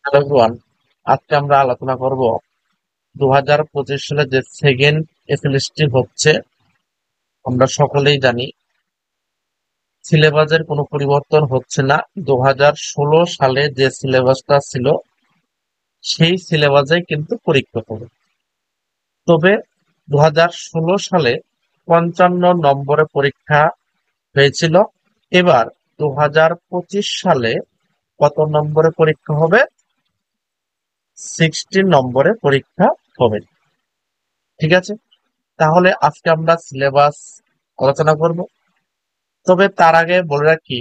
Hello everyone, আজকে আমরা আলোচনা করব 2025 সালে যে সেকেন্ড এসএলএসটি হচ্ছে। আমরা সকলেই জানি সিলেবাসের কোনো পরিবর্তন হচ্ছে না। 2016 সালে যে সিলেবাসটা ছিল সেই সিলেবাসে কিন্তু পরীক্ষা হবে। তবে 2016 সালে 55 নম্বরে পরীক্ষা হয়েছিল। এবার 2025 সালে কত নম্বরে পরীক্ষা হবে? 16 নম্বরে পরীক্ষা হবে। ঠিক আছে, তাহলে আজকে আমরা সিলেবাস আলোচনা করব। তবে তার আগে বলে রাখি,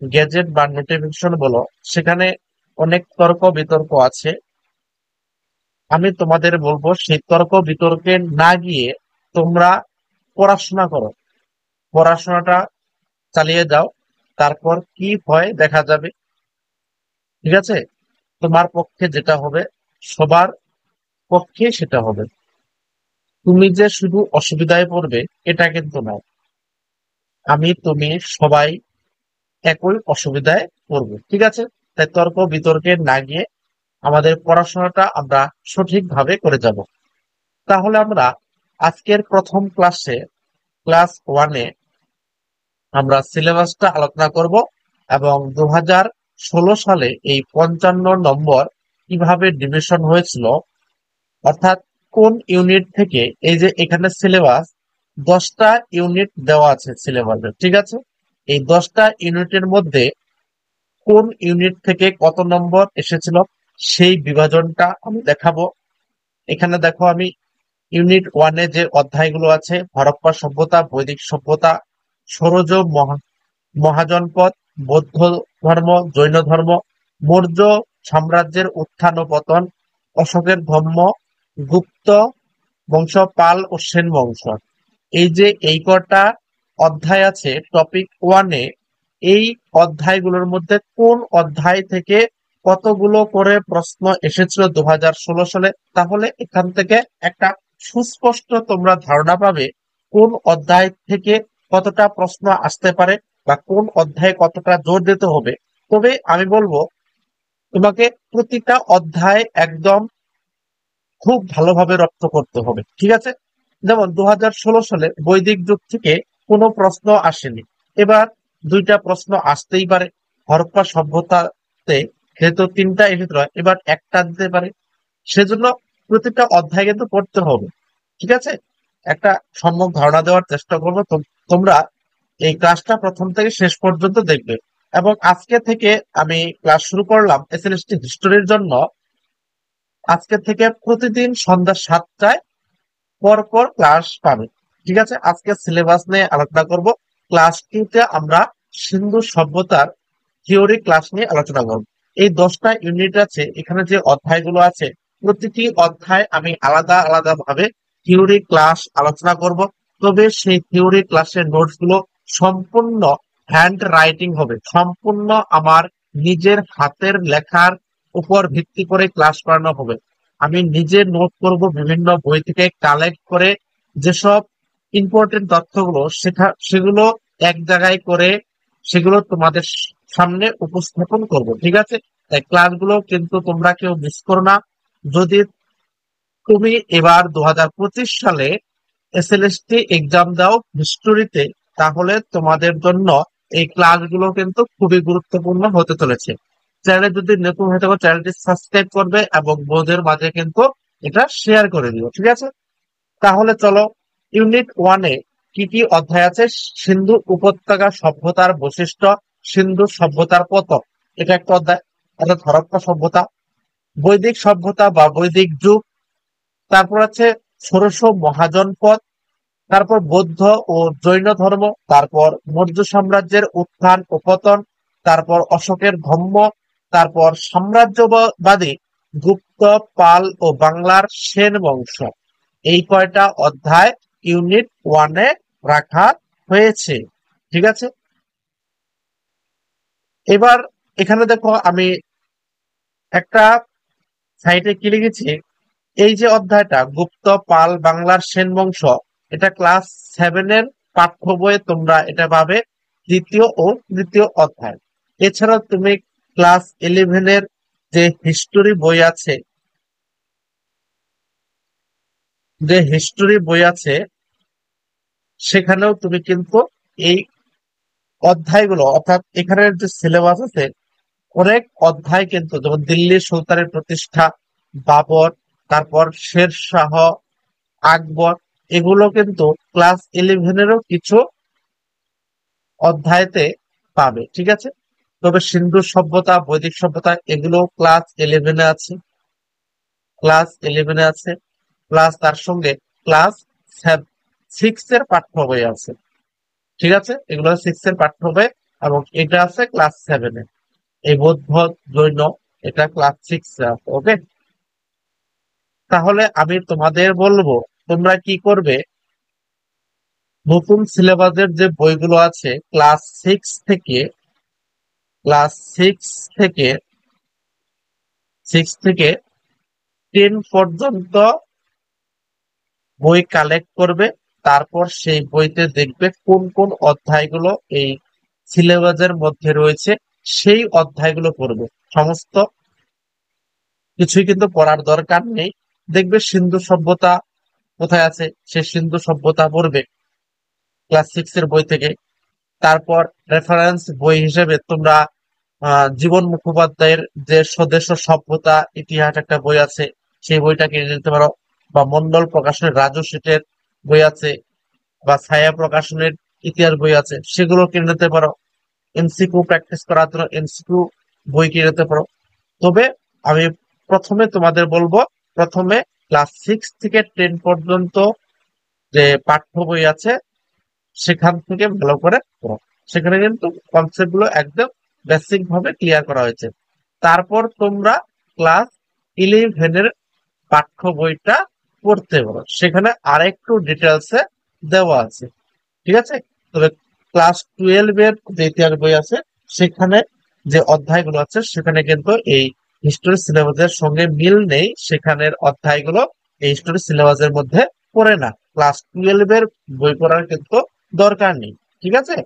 গ্যাজেট বা নোটিফিকেশন বলো, সেখানে অনেক তর্ক বিতর্ক আছে। আমি তোমাদের বলবো সেই তর্ক বিতর্কে না গিয়ে তোমরা পড়াশোনা করো, পড়াশোনাটা চালিয়ে যাও। তারপর কি হয় দেখা যাবে। ঠিক আছে, তোমার পক্ষে যেটা হবে সবার পক্ষে সেটা হবে। তুমি যে শুধু অসুবিধায় পড়বে এটা কিন্তু নয়। আমি তুমি সবাই একই অসুবিধায় পড়বো। ঠিক আছে, তাই তর্ক বিতর্কে না গিয়ে আমাদের পড়াশোনাটা আমরা সঠিকভাবে করে যাব। তাহলে আমরা আজকের প্রথম ক্লাসে, ক্লাস 1-এ আমরা সিলেবাসটা আলোচনা করব এবং 2016 সালে এই 55 নম্বর কিভাবে ডিভিশন হয়েছিল, অর্থাৎ কোন ইউনিট থেকে। এই যে এখানে সিলেবাস 10টা ইউনিট দেওয়া আছে সিলেবাসে। ঠিক আছে, এই 10টা ইউনিটের মধ্যে কোন ইউনিট থেকে কত নম্বর এসেছিল সেই বিভাজনটা আমি দেখাবো। এখানে দেখো, আমি ইউনিট 1-এ যে অধ্যায়গুলো আছে, হরপ্পা সভ্যতা, বৈদিক সভ্যতা, সৌরজ মহাজনপদ, বৌদ্ধ ধর্ম, জৈন ধর্ম, মৌর্য সাম্রাজ্যের উত্থান ও পতন, অশোকের ধর্ম, গুপ্ত বংশ, পাল ও সেন বংশ। এই যে এই কটা অধ্যায় আছে টপিক 1-এ, এই অধ্যায়গুলোর মধ্যে কোন অধ্যায় থেকে কতগুলো করে প্রশ্ন এসেছিল 2016 সালে, তাহলে এখান থেকে একটা সুস্পষ্ট তোমরা ধারণা পাবে কোন অধ্যায় থেকে কতটা প্রশ্ন আসতে পারে বা কোন অধ্যায়ে কতটা জোর দিতে হবে। তবে আমি বলবো তোমাকে প্রতিটা অধ্যায় একদম খুব ভালোভাবে রপ্ত করতে হবে। ঠিক আছে, যেমন 2016 সালে বৈদিক যুগ থেকে কোনো প্রশ্ন আসেনি। এবার দুইটা প্রশ্ন আসতেই পারে। হরপ্পা সভ্যতাতে যেহেতু তিনটা এসেছিল, এবার একটা দিতে পারে। সেজন্য প্রতিটা অধ্যায় কিন্তু পড়তে হবে। ঠিক আছে, একটা সম্যক ধারণা দেওয়ার চেষ্টা করবো। তোমরা এই ক্লাসটা প্রথম থেকে শেষ পর্যন্ত দেখবে। এবং আজকে থেকে আমি ক্লাস শুরু করলাম এসএলএসটি হিস্টোরির জন্য। আজকে থেকে প্রতিদিন সন্ধ্যা 7টায় পর পর ক্লাস পাবে। ঠিক আছে, আজকে সিলেবাস নিয়ে আলোচনা করব। ক্লাস 2-তে আমরা সিন্ধু সভ্যতার থিওরি ক্লাস নিয়ে আলোচনা করব। এই 10টা ইউনিট আছে, এখানে যে অধ্যায়গুলো আছে প্রতিটি অধ্যায় আমি আলাদা আলাদা ভাবে থিওরি ক্লাস আলোচনা করব। তবে সেই থিওরি ক্লাসের নোটস গুলো সম্পূর্ণ হ্যান্ড রাইটিং হবে, সম্পূর্ণ আমার নিজের হাতের লেখার উপর ভিত্তি করে ক্লাস করানো হবে। আমি নিজে নোট করব, বিভিন্ন বই থেকে কালেক্ট করে যেসব ইম্পর্টেন্ট তথ্যগুলো সেগুলো এক জায়গায় করে সেগুলো তোমাদের সামনে উপস্থাপন করব। ঠিক আছে, তাই ক্লাসগুলো কিন্তু তোমরা কেউ মিস করো না। যদি তুমি এবার 2025 সালে এসএলএসটি এক্সাম দাও হিস্টোরিতে, তাহলে তোমাদের জন্য এই ক্লাসগুলো কিন্তু খুবই গুরুত্বপূর্ণ হতে চলেছে। চ্যানেলে যদি নতুন হয়ে থাকো চ্যানেলটি সাবস্ক্রাইব করবে এবং বন্ধুদের মাঝে কিন্তু এটা শেয়ার করে দিও। ঠিক আছে, তাহলে চলো ইউনিট 1-এ কি কি অধ্যায় আছে। সিন্ধু উপত্যকা সভ্যতার বৈশিষ্ট্য, সিন্ধু সভ্যতার পতন, এটা একটা অধ্যায়। অর্থাৎ হরপ্পা সভ্যতা, বৈদিক সভ্যতা বা বৈদিক যুগ, তারপর আছে ষোড়শ মহাজনপদ, তারপর বৌদ্ধ ও জৈন ধর্ম, তারপর মৌর্য সাম্রাজ্যের উত্থান ও পতন, তারপর অশোকের ধর্ম, তারপর সাম্রাজ্যবাদী গুপ্ত, পাল ও বাংলার সেন বংশ। এই কয়টা অধ্যায় ইউনিট 1-এ রাখা হয়েছে। ঠিক আছে, এবার এখানে দেখো, আমি একটা সাইটে কি লিখেছি। এই যে অধ্যায়টা গুপ্ত, পাল, বাংলার সেন বংশ, এটা ক্লাস 7-এর পাঠ্য বইয়ে তোমরা এটা পাবে, দ্বিতীয় ও তৃতীয় অধ্যায়। এছাড়া তুমি ক্লাস 11-এর যে হিস্টোরি বই আছে, যে হিস্টোরি বই আছে সেখানেও তুমি কিন্তু এই অধ্যায়গুলো, অর্থাৎ এখানের যে সিলেবাস আছে অনেক অধ্যায় কিন্তু, যেমন দিল্লি সুলতানের প্রতিষ্ঠা, বাবর, তারপর শের শাহ, আকবর, এগুলো কিন্তু ক্লাস 11-এরও কিছু অধ্যায়তে পাবে, ঠিক আছে। তবে সিন্ধু সভ্যতা, বৈদিক সভ্যতা এগুলো ক্লাস 11-এ আছে, প্লাস তার সঙ্গে ক্লাস 6-এর পাঠ্য বই আছে, ঠিক আছে। এগুলো 6-এর পাঠ্য বই, এবং এটা আছে ক্লাস 7-এ। এই বৌদ্ধ, জৈন, এটা ক্লাস 6-এ আছে, ওকে। তাহলে আমি তোমাদের বলবো, তোমরা কি করবে, নতুন সিলেবাসের যে বইগুলো আছে ক্লাস 6 থেকে 10 পর্যন্ত বই কালেক্ট করবে। তারপর সেই বইতে দেখবে কোন কোন অধ্যায়গুলো এই সিলেবাসের মধ্যে রয়েছে, সেই অধ্যায়গুলো পড়বে। সমস্ত কিছুই কিন্তু পড়ার দরকার নেই। দেখবে সিন্ধু সভ্যতা কোথায় আছে, সে সিন্ধু সভ্যতা পড়বে ক্লাস 6-এর বই থেকে। তারপর রেফারেন্স বই হিসেবে তোমরা জীবন মুখোপাধ্যায়ের যে স্বদেশ সভ্যতা ইতিহাস একটা বই আছে, সেই বইটা কিনে নিতে পারো। বা মন্ডল প্রকাশনের রাজু সেটের বই আছে, বা ছায়া প্রকাশনের ইতিহাস বই আছে, সেগুলো কিনে নিতে পারো। এমসিকিউ প্র্যাকটিস করার জন্য এমসিকিউ বই কিনে নিতে পারো। তবে আমি প্রথমে তোমাদের বলবো, প্রথমে ক্লাস 6 থেকে 10 পর্যন্ত যে পাঠ্য বই আছে সেখান থেকে ভালো করে পড়ো। সেখানে কিন্তু কনসেপ্ট গুলো একদম বেসিক ভাবে ক্লিয়ার করা হয়েছে। তারপর তোমরা ক্লাস 11-এর পাঠ্য বইটা পড়তে পারো, সেখানে আরেকটু ডিটেলসে দেওয়া আছে, ঠিক আছে। তবে ক্লাস 12-এর যে ইতিহাস বই আছে সেখানে যে অধ্যায়গুলো আছে সেখানে কিন্তু এই হিস্টোরি সিলেবাসের সঙ্গে মিল নেই, সেখানের অধ্যায়গুলো এই হিস্টোরি সিলেবাসের মধ্যে পড়ে না। ক্লাস 12-এর বই পড়ার কিন্তু দরকার নেই, ঠিক আছে।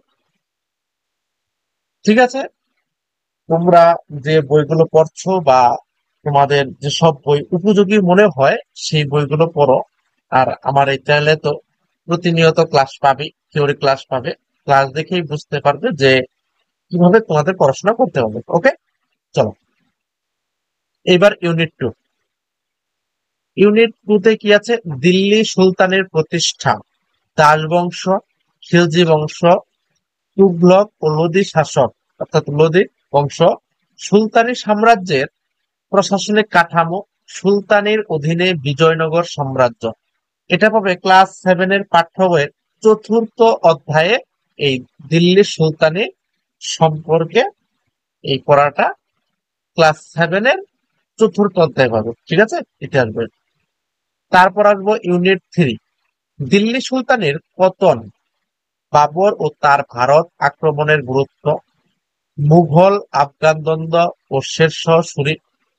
ঠিক আছে, তোমরা যে বইগুলো পড়ছো বা তোমাদের যেসব বই উপযোগী মনে হয় সেই বইগুলো পড়ো। আর আমার এই চ্যানেলে তো প্রতিনিয়ত ক্লাস পাবে, থিওরি ক্লাস পাবে। ক্লাস দেখেই বুঝতে পারবে যে কিভাবে তোমাদের পড়াশোনা করতে হবে, ওকে। চলো, এবার ইউনিট 2 তে কি আছে, দিল্লি সুলতানের প্রতিষ্ঠা, দাস বংশ, খিলজি বংশ, তুগলক ও লোদী শাসক, অর্থাৎ লোদী বংশ, সুলতানি সাম্রাজ্যের প্রশাসনিক কাঠামো, সুলতানির অধীনে বিজয়নগর সাম্রাজ্য। এটা পাবে ক্লাস 7-এর পাঠ্য বইয়ের 4র্থ অধ্যায়ে। এই দিল্লি সুলতানি সম্পর্কে এই পড়াটা ক্লাস 7-এর 4র্থ অধ্যায় পাবে, ঠিক আছে, ইতিহাস বই। তারপর আসবো ইউনিট 3, দিল্লি সুলতানের পতন, বাবর ও তার ভারত আক্রমণের গুরুত্ব, মুঘল আফগান দ্বন্দ্ব ও শেরশাহ সূরি,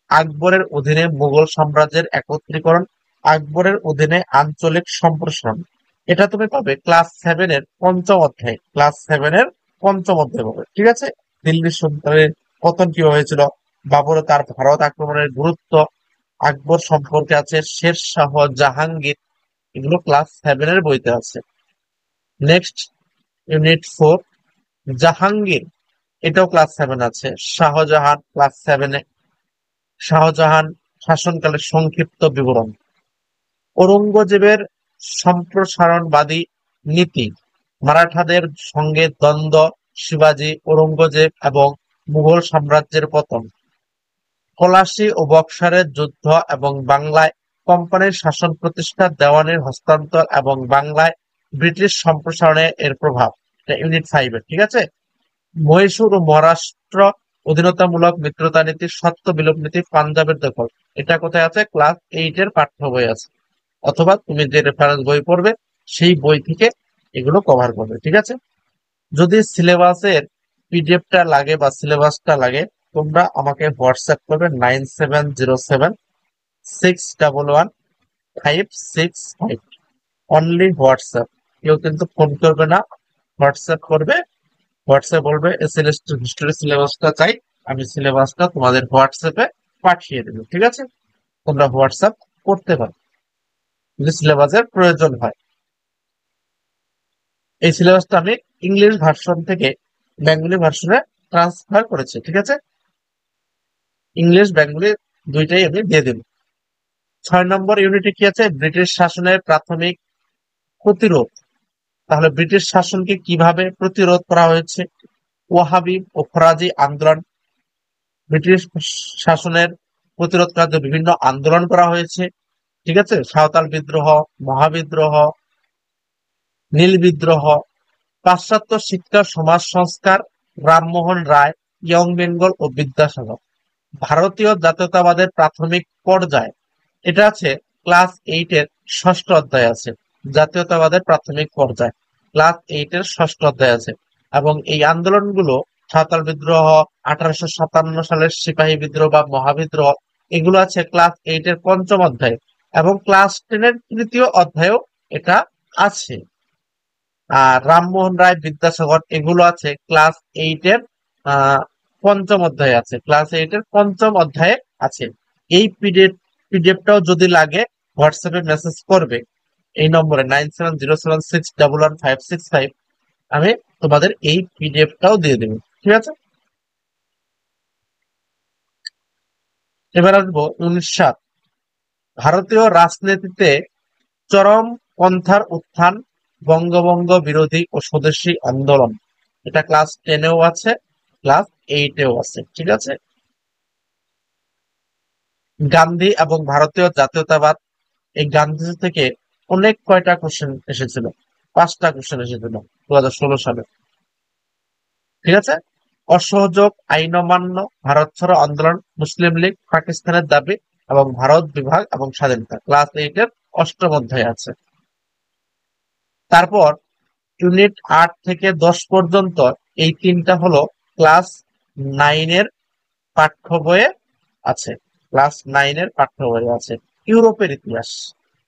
আকবরের অধীনে মুঘল সাম্রাজ্যের একত্রীকরণ, আকবরের অধীনে আঞ্চলিক সম্প্রসারণ। এটা তুমি পাবে ক্লাস 7-এর পঞ্চম অধ্যায় পাবে, ঠিক আছে। দিল্লি সুলতানের পতন কিভাবে হয়েছিল, বাবর ও তার ভারত আক্রমণের গুরুত্ব, আকবর সম্পর্কে আছে, শের শাহ, জাহাঙ্গীর, এগুলো ক্লাস 7-এর বইতে আছে। নেক্সট ইউনিট 4, জাহাঙ্গীর, এটাও ক্লাস 7 আছে। শাহজাহান ক্লাস 7-এ, শাহজাহান শাসনকালের সংক্ষিপ্ত বিবরণ, ঔরঙ্গজেবের সম্প্রসারণবাদী নীতি, মারাঠাদের সঙ্গে দ্বন্দ্ব, শিবাজি, ঔরঙ্গজেব এবং মুঘল সাম্রাজ্যের পতন, পলাশী ও বক্সারের যুদ্ধ এবং বাংলায় কোম্পানির শাসন প্রতিষ্ঠা, দেওয়ানির হস্তান্তর এবং বাংলায় ব্রিটিশ সম্প্রসারণে এর প্রভাব। এটা ইউনিট 5-এর, ঠিক আছে। মহীশূর ও মহারাষ্ট্র অধীনতামূলক মিত্রতা নীতি, সত্য বিলোপ নীতি, পাঞ্জাবের দখল, এটা কোথায় আছে, ক্লাস 8-এর পাঠ্য বই আছে। অথবা তুমি যে রেফারেন্স বই পড়বে সেই বই থেকে এগুলো কভার করবে, ঠিক আছে। যদি সিলেবাসের পিডিএফটা লাগে বা সিলেবাসটা লাগে, তোমরা আমাকে হোয়াটসঅ্যাপ করবে 9707611565, অনলি হোয়াটসঅ্যাপ। কেউ কিন্তু ফোন করবে না, হোয়াটসঅ্যাপ করবে। হোয়াটসঅ্যাপ বলবে হিস্টোরি সিলেবাসটা চাই, আমি সিলেবাসটা তোমাদের হোয়াটসঅ্যাপে পাঠিয়ে দেবে, ঠিক আছে? তোমরা হোয়াটসঅ্যাপ করতে পারো যদি সিলেবাসের প্রয়োজন হয়। এই সিলেবাসটা আমি ইংলিশ ভার্সন থেকে বেঙ্গলি ভার্সনে ট্রান্সফার করেছি, ঠিক আছে? ইংলিশ বেঙ্গলি দুইটাই আমি দিয়ে দেব। 6 নম্বর ইউনিটে কি আছে? ব্রিটিশ শাসনের প্রাথমিক প্রতিরোধ। তাহলে ব্রিটিশ শাসনকে কিভাবে প্রতিরোধ করা হয়েছে? ওয়াহাবি ও ফরাজি আন্দোলন। ব্রিটিশ শাসনের প্রতিরোধ করার জন্য বিভিন্ন আন্দোলন করা হয়েছে, ঠিক আছে? সাঁওতাল বিদ্রোহ, মহাবিদ্রোহ, নীল বিদ্রোহ, পাশ্চাত্য শিক্ষা সমাজ সংস্কার, রামমোহন রায়, ইয়ং বেঙ্গল ও বিদ্যাসাগর। ভারতীয় জাতীয়তাবাদের প্রাথমিক পর্যায়, এটা আছে ক্লাস 8 এর 6ষ্ঠ অধ্যায় আছে। জাতীয়তাবাদের প্রাথমিক পর্যায় ক্লাস 8 এর 6ষ্ঠ অধ্যায় আছে। এবং এই আন্দোলনগুলো সাঁওতাল বিদ্রোহ, 1857 সালের সিপাহী বিদ্রোহ বা মহাবিদ্রোহ, এগুলো আছে ক্লাস 8 এর 5ম অধ্যায়। এবং ক্লাস 10 এর 3য় অধ্যায়ও এটা আছে। আর রামমোহন রায়, বিদ্যাসাগর, এগুলো আছে ক্লাস 8 এর 5ম অধ্যায়ে আছে। ক্লাস 8 এর 5ম অধ্যায়ে আছে। এই পিডিএফটাও যদি লাগে হোয়াটসঅ্যাপে মেসেজ করবে এই নম্বরে 9707611565। আমি তোমাদের এই পিডিএফটাও দিয়ে দেবো, ঠিক আছে? এবার আসবো 19 ভারতীয় রাজনীতিতে চরম পন্থার উত্থান, বঙ্গভঙ্গ বিরোধী ও স্বদেশী আন্দোলন। এটা ক্লাস 10-এও আছে, ক্লাস 8-এও আছে, ঠিক আছে? গান্ধী এবং ভারতীয় জাতীয়তাবাদ, এই গান্ধীজি থেকে অনেক কয়টা কোশ্চেন এসেছিল? 5টা কোশ্চেন এসেছিল 2016 সালে, ঠিক আছে? অসহযোগ আইন অমান্য, ভারত ছাড়ো আন্দোলন, মুসলিম লীগ, পাকিস্তানের দাবি এবং ভারত বিভাগ এবং স্বাধীনতা, ক্লাস 8-এর 8ম অধ্যায় আছে। তারপর ইউনিট 8 থেকে 10 পর্যন্ত এই 3টা হলো ক্লাস 9-এর পাঠ্য বইয়ে আছে। ক্লাস 9-এর পাঠ্য বইয়ে আছে। ইউরোপের ইতিহাস,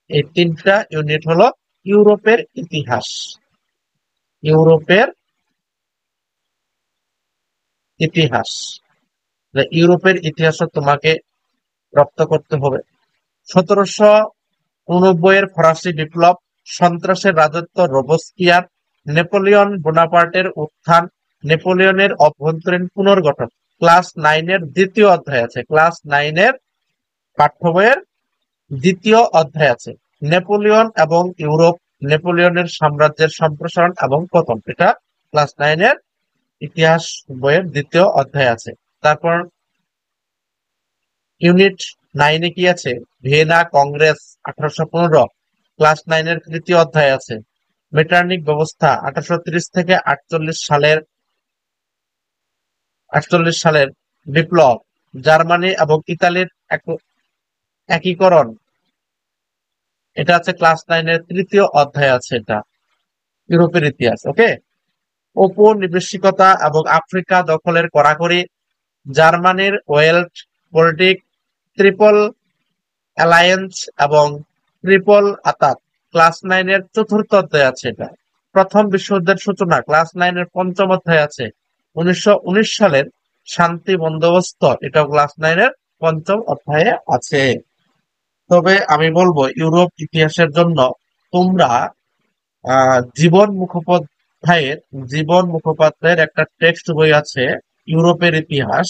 এই 3টা ইউনিট হলো ইউরোপের ইতিহাস। ইউরোপের ইতিহাস, ইউরোপের ইতিহাসও তোমাকে রপ্ত করতে হবে। 1789-এর ফরাসি বিপ্লব, সন্ত্রাসের রাজত্ব রোবস্কিয়ার, নেপোলিয়ন বোনাপার্টের উত্থান, নেপোলিয়নের অভ্যন্তরীণ পুনর্গঠন, ক্লাস 9-এর 2য় অধ্যায় আছে। ক্লাস 9-এর পাঠ্য বইয়ের 2য় অধ্যায় আছে। নেপোলিয়ন এবং ইউরোপ, নেপোলিয়নের সাম্রাজ্যের সম্প্রসারণ এবং পতন, এটা ক্লাস 9-এর ইতিহাস বইয়ের 2য় অধ্যায় আছে। তারপর ইউনিট 9-এ কি আছে? ভিয়েনা কংগ্রেস 1815, ক্লাস 9-এর 3য় অধ্যায় আছে। মেটার্নিক ব্যবস্থা 1830 থেকে 48 সালের বিপ্লব, জার্মানি এবং ইতালির একীকরণ, এটা আছে ক্লাস 9-এর 3য় অধ্যায় আছে। এটা ইউরোপের ইতিহাস, ওকে? ঔপনিবেশিকতা এবং আফ্রিকা দখলের কড়াকড়ি, জার্মানির ওয়েলট পলিটিক, ট্রিপল অ্যালায়েন্স এবং ট্রিপল আতাত, ক্লাস 9-এর 4র্থ অধ্যায় আছে। এটা প্রথম বিশ্বযুদ্ধের সূচনা, ক্লাস 9-এর 5ম অধ্যায় আছে। 1919 সালের শান্তি বন্দোবস্ত, এটাও ক্লাস 9-এর 5ম অধ্যায়ে আছে। তবে আমি বলবো ইউরোপ ইতিহাসের জন্য তোমরা জীবন মুখোপাধ্যায়ের একটা টেক্সট বই আছে, ইউরোপের ইতিহাস,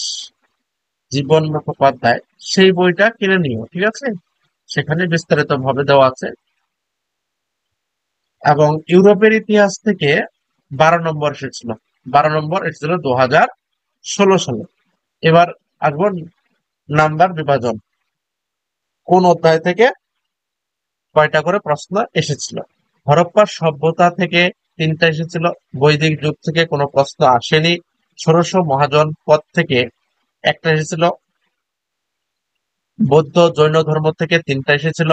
জীবন মুখোপাধ্যায়, সেই বইটা কিনে নিও, ঠিক আছে? সেখানে বিস্তারিত ভাবে দেওয়া আছে। এবং ইউরোপের ইতিহাস থেকে 12 নম্বর এসেছিল। 12 নম্বর এসেছিল 2016 সালে। এবার আসবো নাম্বার বিভাজন, কোন অধ্যায় থেকে কয়টা করে প্রশ্ন এসেছিল। হরপ্পা সভ্যতা থেকে 3টা এসেছিল। বৈদিক যুগ থেকে কোনো প্রশ্ন আসেনি। ষোড়শ মহাজন পদ থেকে 1টা এসেছিল। বৌদ্ধ জৈন ধর্ম থেকে 3টা এসেছিল।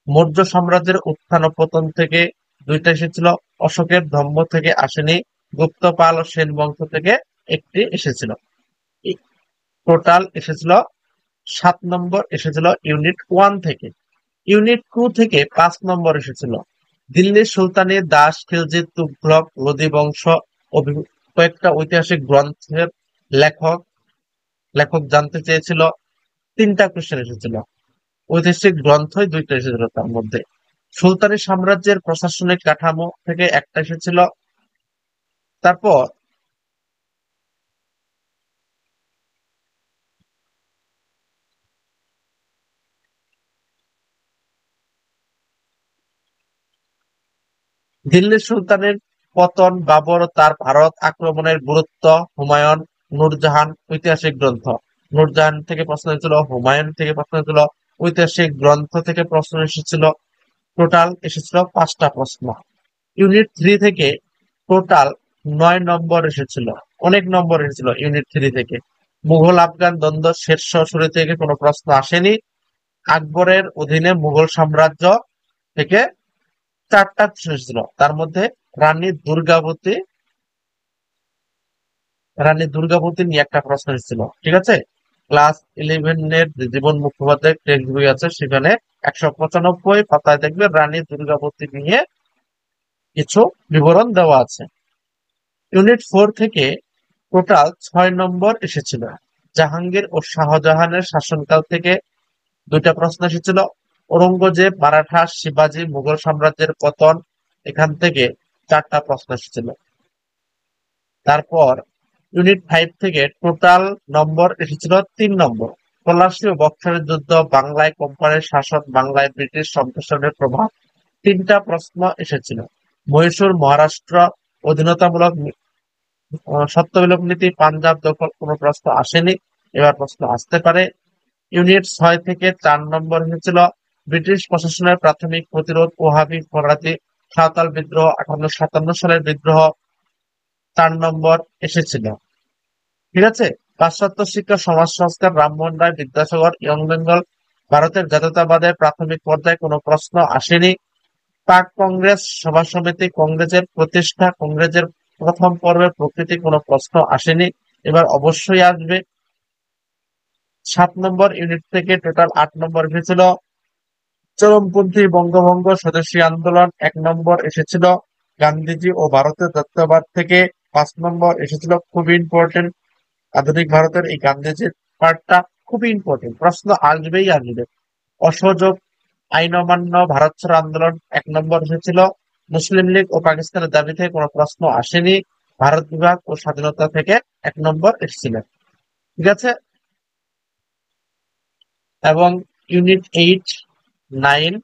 মৌর্য সাম্রাজ্যের উত্থান ও পতন থেকে 2টা এসেছিল। অশোকের ধর্ম থেকে আসেনি। গুপ্ত পাল ও সেন বংশ থেকে 1টি এসেছিল। টোটাল এসেছিল 7 নম্বর এসেছিল ইউনিট 1 থেকে। ইউনিট 2 থেকে 5 নম্বর এসেছিল। দিল্লির সুলতানি, দাস, খিলজি, তুঘলক, লোদি বংশ ও কয়েকটা ঐতিহাসিক গ্রন্থের লেখক লেখক জানতে চেয়েছিল। 3টা কোশ্চেন এসেছিল। ঐতিহাসিক গ্রন্থই 2টা এসেছিল তার মধ্যে। সুলতানি সাম্রাজ্যের প্রশাসনিক কাঠামো থেকে একটা এসেছিল। তারপর দিল্লি সুলতানের পতন, বাবর ও তার ভারত আক্রমণের গুরুত্ব, হুমায়ুন, নূরজাহান, ঐতিহাসিক গ্রন্থ। নূরজাহান থেকে প্রশ্ন এসেছিল, হুমায়ুন থেকে প্রশ্ন এসেছিল, ঐতিহাসিক গ্রন্থ থেকে প্রশ্ন এসেছিল। টোটাল এসেছিল 5টা প্রশ্ন। ইউনিট 3 থেকে টোটাল 9 নম্বর এসেছিল। অনেক নম্বর এসেছিল ইউনিট 3 থেকে। মুঘল আফগান দ্বন্দ্ব শেষ শুরু থেকে কোনো প্রশ্ন আসেনি। আকবরের অধীনে মুঘল সাম্রাজ্য থেকে 4টা প্রশ্ন এসেছিল। তার মধ্যে রানী দুর্গাবতী রানী দুর্গাবতী নিয়ে একটা প্রশ্ন এসেছিল। ঠিক আছে। ক্লাস 11 এর যে জীবন মুখোপাধ্যায়ের টেক্সট বই আছে সেখানে 195 পাতায় দেখবে রানী দুর্গাবতী নিয়ে কিছু বিবরণ দেওয়া আছে। ইউনিট 4 থেকে টোটাল 6 নম্বর এসেছিল। জাহাঙ্গীর ও শাহজাহানের শাসনকাল থেকে 2টা প্রশ্ন এসেছিল। ঔরঙ্গজেব, মারাঠা, শিবাজি, মুঘল সাম্রাজ্যের পতন, এখান থেকে 4টা প্রশ্ন এসেছিল। তারপর ইউনিট 5 থেকে টোটাল নম্বর এসেছিল 3 নম্বর। পলাশী ও বক্সারের যুদ্ধ, বাংলায় কোম্পানির শাসন, বাংলায় ব্রিটিশ সম্প্রসারণের প্রভাব, 3টা প্রশ্ন এসেছিল। মহীশূর, মহারাষ্ট্র অধীনতামূলক সত্যবিলোপ নীতি, পাঞ্জাব দখল, কোনো প্রশ্ন আসেনি। এবার প্রশ্ন আসতে পারে। ইউনিট 6 থেকে 4 নম্বর এসেছিল। ব্রিটিশ প্রশাসনের প্রাথমিক প্রতিরোধ, ওহাবি, ফরাজি, সাঁওতাল বিদ্রোহ, 1857 সালের বিদ্রোহ, 4 নম্বর এসেছিল। ঠিক আছে। পাশ্চাত্য শিক্ষা, সমাজ সংস্কার, রামমোহন রায়, বিদ্যাসাগর, ইয়ং বেঙ্গল, ভারতের জাতীয়তাবাদের প্রাথমিক পর্যায়ে কোনো প্রশ্ন আসেনি। পাক কংগ্রেস সভা সমিতি, কংগ্রেসের প্রতিষ্ঠা, কংগ্রেসের প্রথম পর্বের প্রকৃতি, কোনো প্রশ্ন আসেনি। এবার অবশ্যই আসবে। 7 নম্বর ইউনিট থেকে টোটাল 8 নম্বর এসেছিল। চরমপন্থী বঙ্গভঙ্গ স্বদেশী আন্দোলন, 1 নম্বর এসেছিল। গান্ধীজি ও ভারতের জাতীয়তাবাদ থেকে 5 নম্বর এসেছিল। খুবই ইম্পর্টেন্ট। আধুনিক ভারতের এই গান্ধীজির পার্টটা খুবই ইম্পর্টেন্ট, প্রশ্ন আসবেই আসবে। অসহযোগ আইন অমান্য, ভারত ছাড়ো আন্দোলন, 1 নম্বর এসেছিল। মুসলিম লীগ ও পাকিস্তানের দাবি থেকে কোনো প্রশ্ন আসেনি। ভারত বিভাগ ও স্বাধীনতা থেকে 1 নম্বর এসেছিল। ঠিক আছে। এবং ইউনিট 8, 9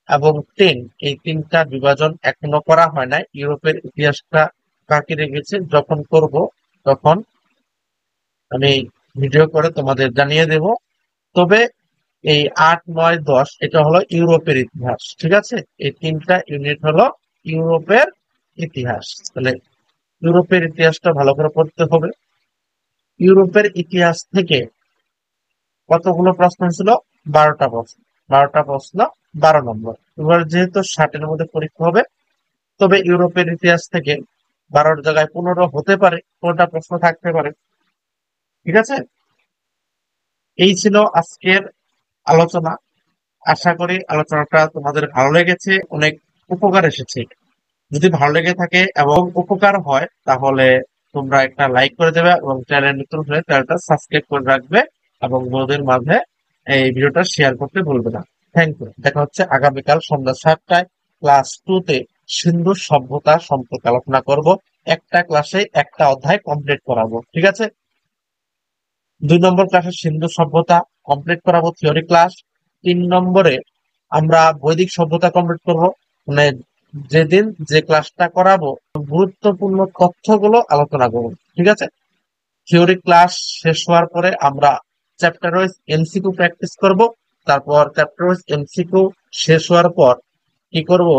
এবং 10 এই 3টা বিভাজন এখনো করা হয় নাই। ইউরোপের ইতিহাসটা বাকি রেখেছে, যখন করব তখন আমি ভিডিও করে তোমাদের জানিয়ে দেব। তবে এই 8, 9, 10 এটা হলো ইউরোপের ইতিহাস। ঠিক আছে। এই 3টা ইউনিট হলো ইউরোপের ইতিহাস। তাহলে ইউরোপের ইতিহাসটা ভালো করে পড়তে হবে। ইউরোপের ইতিহাস থেকে কতগুলো প্রশ্ন ছিল? 12টা প্রশ্ন। 12টা প্রশ্ন, 12 নম্বর। এবার যেহেতু 60-এর মধ্যে পরীক্ষা হবে, তবে ইউরোপের ইতিহাস থেকে 12-র জায়গায় 15 হতে পারে, 15টা প্রশ্ন থাকতে পারে। ঠিক আছে। এই ছিল আজকের আলোচনা। আশা করি আলোচনাটা তোমাদের ভালো লেগেছে, অনেক উপকার এসেছে। যদি ভালো লেগে থাকে এবং উপকার হয় তাহলে তোমরা একটা লাইক করে দেবে এবং চ্যানেল নতুন হলে চ্যানেলটা সাবস্ক্রাইব করে রাখবে এবং বন্ধুদের মাঝে এই ভিডিওটা শেয়ার করতে ভুলবে না। Thank you. দেখা হচ্ছে আগামীকাল সন্ধ্যা 7টায় ক্লাস 2-তে সিন্ধু সভ্যতা সম্পর্কে আলোচনা করব। একটা ক্লাসে একটা অধ্যায় কমপ্লিট করাবো। ঠিক আছে। 2 নম্বর ক্লাসে সিন্ধু সভ্যতা কমপ্লিট করাবো, থিওরি ক্লাস। 3 নম্বরে আমরা বৈদিক সভ্যতা কমপ্লিট করব। মানে যেদিন যে ক্লাসটা করাবো গুরুত্বপূর্ণ তথ্যগুলো আলোচনা করব। ঠিক আছে। থিওরি ক্লাস শেষ হওয়ার পরে আমরা চ্যাপ্টার ওয়াইজ এমসিকিউ প্র্যাকটিস করব। তারপর চ্যাপ্টার ওয়াইজ এমসিকিউ শেষ হওয়ার পর কি করব?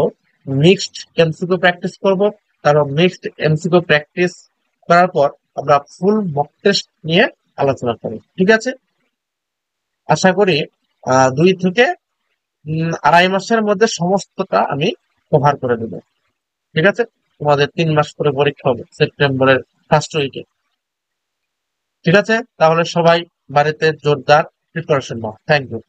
মিক্সড এমসিকিউ প্র্যাকটিস করব। তারপর মিক্সড এমসিকিউ প্র্যাকটিস করার পর আমরা ফুল মক টেস্ট নিয়ে আলোচনা করি। ঠিক আছে। আশা করি 2 থেকে 2.5 মাসের মধ্যে সমস্তটা আমি কভার করে দেবো। ঠিক আছে। তোমাদের 3 মাস করে পরীক্ষা হবে সেপ্টেম্বরের ফার্স্ট উইকে। ঠিক আছে। তাহলে সবাই বাড়িতে জোরদার প্রিপারেশন নাও। Thank you.